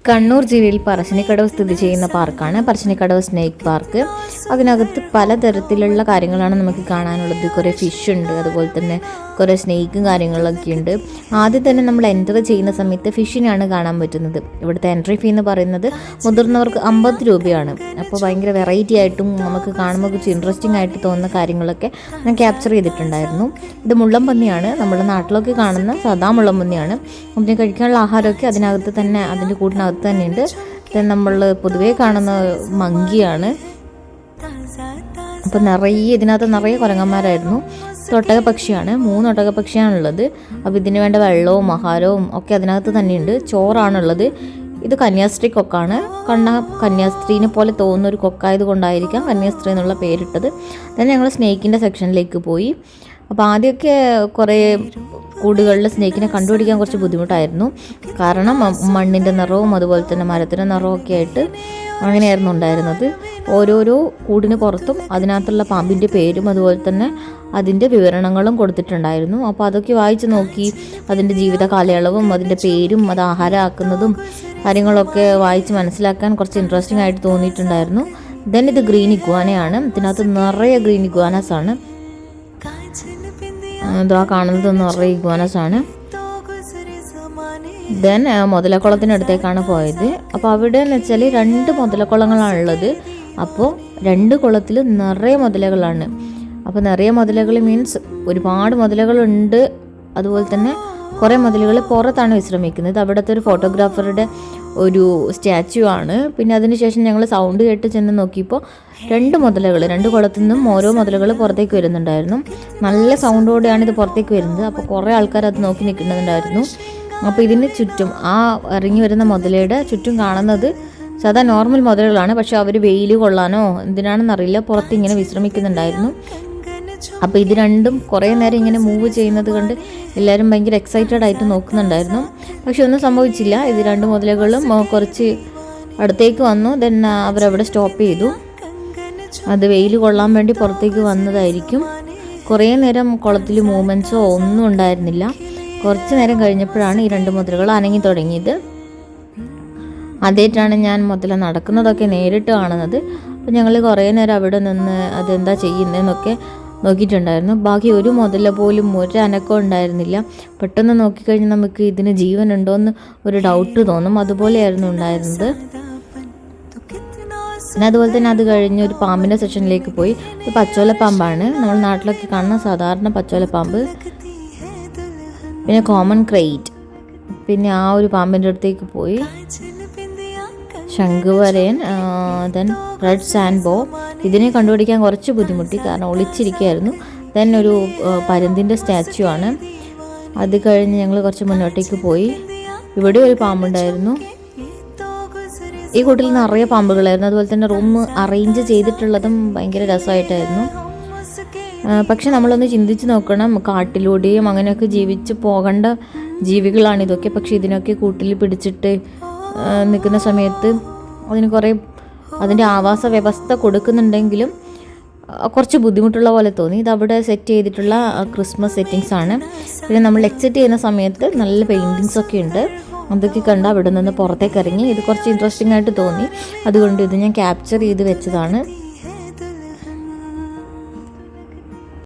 കണ്ണൂർ ജില്ലയിൽ പറശ്ശിനിക്കടവ് സ്ഥിതി ചെയ്യുന്ന പാർക്കാണ് പറശ്ശിനിക്കടവ് സ്നേക്ക് പാർക്ക്. അതിനകത്ത് പലതരത്തിലുള്ള കാര്യങ്ങളാണ് നമുക്ക് കാണാനുള്ളത്. കുറേ ഫിഷ് ഉണ്ട്, അതുപോലെ തന്നെ കുറേ സ്നേക്കും കാര്യങ്ങളൊക്കെ ഉണ്ട്. ആദ്യം തന്നെ നമ്മൾ എൻ്റർ ചെയ്യുന്ന സമയത്ത് ഫിഷിനാണ് കാണാൻ പറ്റുന്നത്. ഇവിടുത്തെ എൻട്രി ഫീ എന്ന് പറയുന്നത് മുതിർന്നവർക്ക് 50 രൂപയാണ്. അപ്പോൾ ഭയങ്കര വെറൈറ്റി ആയിട്ടും നമുക്ക് കാണുമ്പോൾ കുറച്ച് ഇൻട്രസ്റ്റിംഗ് ആയിട്ട് തോന്നുന്ന കാര്യങ്ങളൊക്കെ ഞാൻ ക്യാപ്ചർ ചെയ്തിട്ടുണ്ടായിരുന്നു. ഇത് മുള്ളംപന്നിയാണ്, നമ്മുടെ നാട്ടിലൊക്കെ കാണുന്ന സാധാ മുള്ളംപന്നിയാണ്. അതിന് കഴിക്കാനുള്ള ആഹാരമൊക്കെ അതിനകത്ത് തന്നെ, അതിൻ്റെ കൂട്ടിനകത്ത് തന്നെയുണ്ട്. നമ്മൾ പൊതുവേ കാണുന്ന മങ്കിയാണ്. അപ്പോൾ ഇതിനകത്ത് നിറയെ കുരങ്ങന്മാരായിരുന്നു. ഒട്ടക പക്ഷിയാണ്, 3 ഒട്ടക പക്ഷിയാണുള്ളത്. അപ്പോൾ ഇതിന് വേണ്ട വെള്ളവും ആഹാരവും ഒക്കെ അതിനകത്ത് തന്നെയുണ്ട്. ചോറാണുള്ളത്. ഇത് കന്യാസ്ത്രീ കൊക്കാണ്. കന്യാസ്ത്രീനെ പോലെ തോന്നുന്ന ഒരു കൊക്കായത് കൊണ്ടായിരിക്കാം കന്യാസ്ത്രീ എന്നുള്ള പേരിട്ടത്. then ഞങ്ങൾ സ്നേക്കിൻ്റെ സെക്ഷനിലേക്ക് പോയി. അപ്പോൾ ആദ്യമൊക്കെ കുറേ കൂടുകളിൽ സ്നേക്കിനെ കണ്ടുപിടിക്കാൻ കുറച്ച് ബുദ്ധിമുട്ടായിരുന്നു. കാരണം മണ്ണിൻ്റെ നിറവും അതുപോലെ തന്നെ മരത്തിൻ്റെ നിറവും ഒക്കെ ആയിട്ട് അങ്ങനെയായിരുന്നു ഉണ്ടായിരുന്നത്. ഓരോരോ കൂടിന് പുറത്തും അതിനകത്തുള്ള പാമ്പിൻ്റെ പേരും അതുപോലെ തന്നെ അതിൻ്റെ വിവരണങ്ങളും കൊടുത്തിട്ടുണ്ടായിരുന്നു. അപ്പോൾ അതൊക്കെ വായിച്ച് നോക്കി അതിൻ്റെ ജീവിത കാലയളവും അതിൻ്റെ പേരും അത് ആഹാരമാക്കുന്നതും കാര്യങ്ങളൊക്കെ വായിച്ച് മനസ്സിലാക്കാൻ കുറച്ച് ഇൻട്രസ്റ്റിംഗ് ആയിട്ട് തോന്നിയിട്ടുണ്ടായിരുന്നു. ദെൻ ഇത് ഗ്രീൻ ഇഗ്വാനയാണ്. ഇതിനകത്ത് നിറയെ ഗ്രീൻ ഇഗ്വാനാസ് ആണ്. ഇതാ കാണുന്നത് നിറയെ ഇഗ്വാനസ് ആണ്. ദെൻ മുതലക്കുളത്തിനടുത്തേക്കാണ് പോയത്. അപ്പോൾ അവിടെ എന്ന് വെച്ചാൽ 2 മുതലക്കുളങ്ങളാണുള്ളത്. അപ്പോൾ 2 കുളത്തിൽ നിറയെ മുതലകളാണ്. അപ്പോൾ നിറയെ മുതലകൾ മീൻസ് ഒരുപാട് മുതലകളുണ്ട്. അതുപോലെ തന്നെ കുറേ മുതലുകൾ പുറത്താണ് വിശ്രമിക്കുന്നത്. അവിടുത്തെ ഒരു ഫോട്ടോഗ്രാഫറുടെ ഒരു സ്റ്റാച്യു ആണ്. പിന്നെ അതിനുശേഷം ഞങ്ങൾ സൗണ്ട് കേട്ട് ചെന്ന് നോക്കിയപ്പോൾ 2 മുതലകൾ, 2 കുളത്തിൽ നിന്നും ഓരോ മുതലകൾ പുറത്തേക്ക് വരുന്നുണ്ടായിരുന്നു. നല്ല സൗണ്ടോടെയാണ് ഇത് പുറത്തേക്ക് വരുന്നത്. അപ്പോൾ കുറേ ആൾക്കാർ അത് നോക്കി നിൽക്കുന്നുണ്ടായിരുന്നു. അപ്പോൾ ഇതിന് ചുറ്റും ആ ഇറങ്ങി വരുന്ന മുതലയുടെ ചുറ്റും കാണുന്നത് സാധാ നോർമൽ മുതലുകളാണ്. പക്ഷെ അവർ വെയിൽ കൊള്ളാനോ എന്തിനാണെന്നറിയില്ല പുറത്ത് ഇങ്ങനെ വിശ്രമിക്കുന്നുണ്ടായിരുന്നു. അപ്പോൾ ഇത് രണ്ടും കുറേ നേരം ഇങ്ങനെ മൂവ് ചെയ്യുന്നത് കണ്ട് എല്ലാവരും ഭയങ്കര എക്സൈറ്റഡ് ആയിട്ട് നോക്കുന്നുണ്ടായിരുന്നു. പക്ഷെ ഒന്നും സംഭവിച്ചില്ല. ഇത് 2 മുതലകളും കുറച്ച് അടുത്തേക്ക് വന്നു. ദെൻ അവരവിടെ സ്റ്റോപ്പ് ചെയ്തു. അത് വെയിൽ കൊള്ളാൻ വേണ്ടി പുറത്തേക്ക് വന്നതായിരിക്കും. കുറേ നേരം കുളത്തിൽ മൂവ്മെൻറ്റ്സോ ഒന്നും ഉണ്ടായിരുന്നില്ല. കുറച്ച് നേരം കഴിഞ്ഞപ്പോഴാണ് ഈ 2 മുതലകൾ അനങ്ങി തുടങ്ങിയത്. ആദ്യമായിട്ടാണ് ഞാൻ മുതല നടക്കുന്നതൊക്കെ നേരിട്ട് കാണുന്നത്. അപ്പോൾ ഞങ്ങൾ കുറേ നേരം അവിടെ നിന്ന് അതെന്താ ചെയ്യുന്നതെന്നൊക്കെ നോക്കിയിട്ടുണ്ടായിരുന്നു. ബാക്കി ഒരു മുതല പോലും ഒരു അനക്കം ഉണ്ടായിരുന്നില്ല. പെട്ടെന്ന് നോക്കിക്കഴിഞ്ഞാൽ നമുക്ക് ഇതിന് ജീവനുണ്ടോ എന്ന് ഒരു ഡൗട്ട് തോന്നും. അതുപോലെയായിരുന്നു ഉണ്ടായിരുന്നത്. പിന്നെ അതുപോലെ തന്നെ അത് കഴിഞ്ഞ് ഒരു പാമ്പിൻ്റെ സെക്ഷനിലേക്ക് പോയി. ഒരു പച്ചോലപ്പാമ്പാണ്, നമ്മൾ നാട്ടിലൊക്കെ കാണുന്ന സാധാരണ പച്ചോലപ്പാമ്പ്. പിന്നെ കോമൺ ക്രെയിറ്റ്, പിന്നെ ആ ഒരു പാമ്പിൻ്റെ അടുത്തേക്ക് പോയി. ശംഖുവരയൻ, ദെൻ റെഡ് സാൻഡ് ബോ. ഇതിനെ കണ്ടുപിടിക്കാൻ കുറച്ച് ബുദ്ധിമുട്ടി, കാരണം ഒളിച്ചിരിക്കുകയായിരുന്നു. ദെൻ ഒരു പരുന്തിൻ്റെ സ്റ്റാച്യു ആണ്. അത് കഴിഞ്ഞ് ഞങ്ങൾ കുറച്ച് മുന്നോട്ടേക്ക് പോയി. ഇവിടെ ഒരു പാമ്പുണ്ടായിരുന്നു. ഈ കൂട്ടിൽ നിറയെ പാമ്പുകളായിരുന്നു. അതുപോലെ തന്നെ റൂം അറേഞ്ച് ചെയ്തിട്ടുള്ളതും ഭയങ്കര രസമായിട്ടായിരുന്നു. പക്ഷെ നമ്മളൊന്ന് ചിന്തിച്ച് നോക്കണം, കാട്ടിലൂടെയും അങ്ങനെയൊക്കെ ജീവിച്ച് പോകേണ്ട ജീവികളാണിതൊക്കെ. പക്ഷെ ഇതിനൊക്കെ കൂട്ടിൽ പിടിച്ചിട്ട് നിൽക്കുന്ന സമയത്ത് അതിന് കുറേ അതിൻ്റെ ആവാസ വ്യവസ്ഥ കൊടുക്കുന്നുണ്ടെങ്കിലും കുറച്ച് ബുദ്ധിമുട്ടുള്ള പോലെ തോന്നി. ഇതവിടെ സെറ്റ് ചെയ്തിട്ടുള്ള ക്രിസ്മസ് സെറ്റിങ്സ് ആണ്. പിന്നെ നമ്മൾ എക്സിറ്റ് ചെയ്യുന്ന സമയത്ത് നല്ല പെയിൻറ്റിങ്സ് ഒക്കെ ഉണ്ട്. അതൊക്കെ കണ്ട് അവിടെ നിന്ന് പുറത്തേക്ക് ഇറങ്ങി. ഇത് കുറച്ച് ഇൻട്രസ്റ്റിംഗ് ആയിട്ട് തോന്നി. അതുകൊണ്ട് ഇത് ഞാൻ ക്യാപ്ചർ ചെയ്ത് വെച്ചതാണ്.